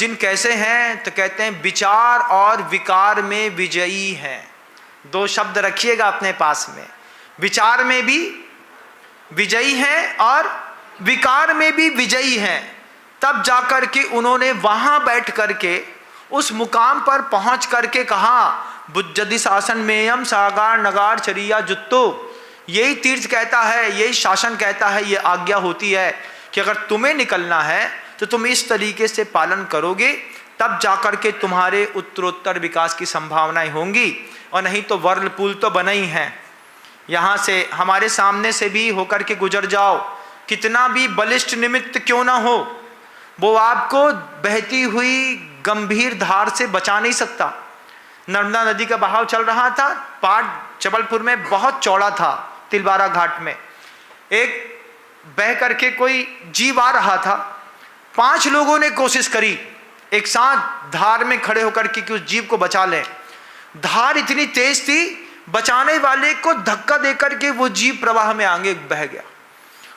जिन कैसे हैं, तो कहते हैं विचार और विकार में विजयी हैं। दो शब्द रखिएगा अपने पास में, विचार में भी विजयी हैं और विकार में भी विजयी हैं। तब जाकर के उन्होंने वहां बैठ करके उस मुकाम पर पहुंच करके कहा, बुज्जदि शासन मेयम सागार नगार चरिया जुत्तो। यही तीर्थ कहता है, यही शासन कहता है, ये आज्ञा होती है कि अगर तुम्हें निकलना है तो तुम इस तरीके से पालन करोगे, तब जाकर के तुम्हारे उत्तरोत्तर विकास की संभावनाएं होंगी, और नहीं तो वर्लपूल तो बना ही है। यहाँ से हमारे सामने से भी होकर के गुजर जाओ, कितना भी बलिष्ठ निमित्त क्यों ना हो, वो आपको बहती हुई गंभीर धार से बचा नहीं सकता। नर्मदा नदी का बहाव चल रहा था, पाट जबलपुर में बहुत चौड़ा था, तिलवारा घाट में एक बह करके कोई जीव आ रहा था। 5 लोगों ने कोशिश करी एक साथ धार में खड़े होकर के उस जीव को बचा लें। धार इतनी तेज थी, बचाने वाले को धक्का देकर के वो जीव प्रवाह में आगे बह गया।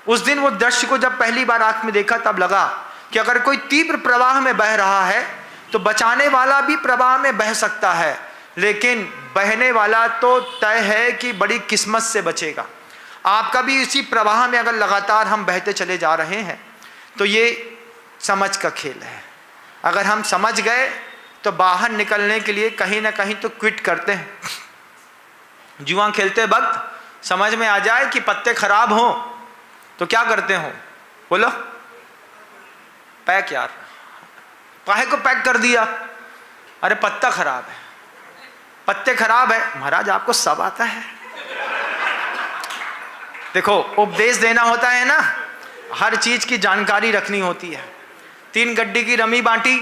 उस दिन वो दृश्य को जब पहली बार आंख में देखा, तब लगा कि अगर कोई तीव्र प्रवाह में बह रहा है तो बचाने वाला भी प्रवाह में बह सकता है, लेकिन बहने वाला तो तय है कि बड़ी किस्मत से बचेगा। आपका भी इसी प्रवाह में अगर लगातार हम बहते चले जा रहे हैं तो ये समझ का खेल है। अगर हम समझ गए तो बाहर निकलने के लिए कहीं ना कहीं तो क्विट करते हैं। जुआ खेलते वक्त समझ में आ जाए कि पत्ते खराब हों तो क्या करते हो, बोलो? पैक। यार काहे को पैक कर दिया? अरे पत्ता खराब है, पत्ते खराब है। महाराज आपको सब आता है। देखो, उपदेश देना होता है ना, हर चीज की जानकारी रखनी होती है। 3 गड्डी की रमी बांटी,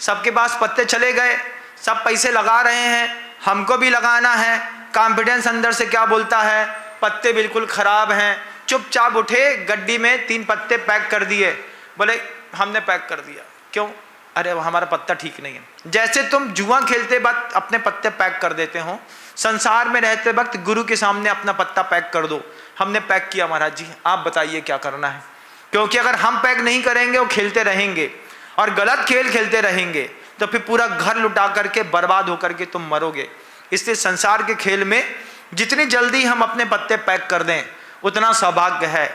सबके पास पत्ते चले गए, सब पैसे लगा रहे हैं, हमको भी लगाना है। कॉन्फिडेंस अंदर से क्या बोलता है? पत्ते बिल्कुल खराब हैं। चुपचाप उठे, गड्डी में 3 पत्ते पैक कर दिए। बोले हमने पैक कर दिया। क्यों? अरे हमारा पत्ता ठीक नहीं है। जैसे तुम जुआ खेलते वक्त अपने पत्ते पैक कर देते हो, संसार में रहते वक्त गुरु के सामने अपना पत्ता पैक कर दो। हमने पैक किया महाराज जी, आप बताइए क्या करना है। क्योंकि अगर हम पैक नहीं करेंगे, वो खेलते रहेंगे और गलत खेल खेलते रहेंगे, तो फिर पूरा घर लुटा करके बर्बाद होकर के तुम मरोगे। इसलिए संसार के खेल में जितनी जल्दी हम अपने पत्ते पैक कर दें उतना सौभाग्य है।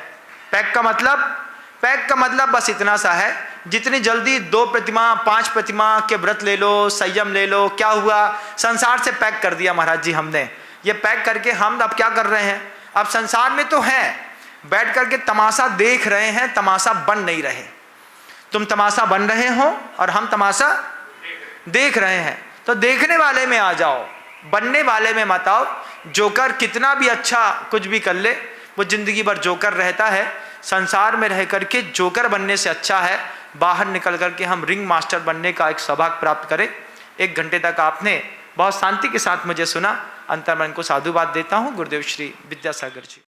पैक का मतलब बस इतना सा है, जितनी जल्दी 2 प्रतिमा 5 प्रतिमा के व्रत ले लो, संयम ले लो। क्या हुआ? संसार से पैक कर दिया महाराज जी हमने। ये पैक करके हम अब क्या कर रहे हैं? अब संसार में तो हैं, बैठ करके तमाशा देख रहे हैं, तमाशा बन नहीं रहे। तुम तमाशा बन रहे हो और हम तमाशा देख रहे हैं। तो देखने वाले में आ जाओ, बनने वाले में मत आओ। जोकर कितना भी अच्छा कुछ भी कर ले, वो जिंदगी भर जोकर रहता है। संसार में रह करके जोकर बनने से अच्छा है बाहर निकल करके हम रिंग मास्टर बनने का एक सौभाग्य प्राप्त करें। 1 घंटे तक आपने बहुत शांति के साथ मुझे सुना। अंतर्मन को साधुवाद देता हूँ। गुरुदेव श्री विद्यासागर जी।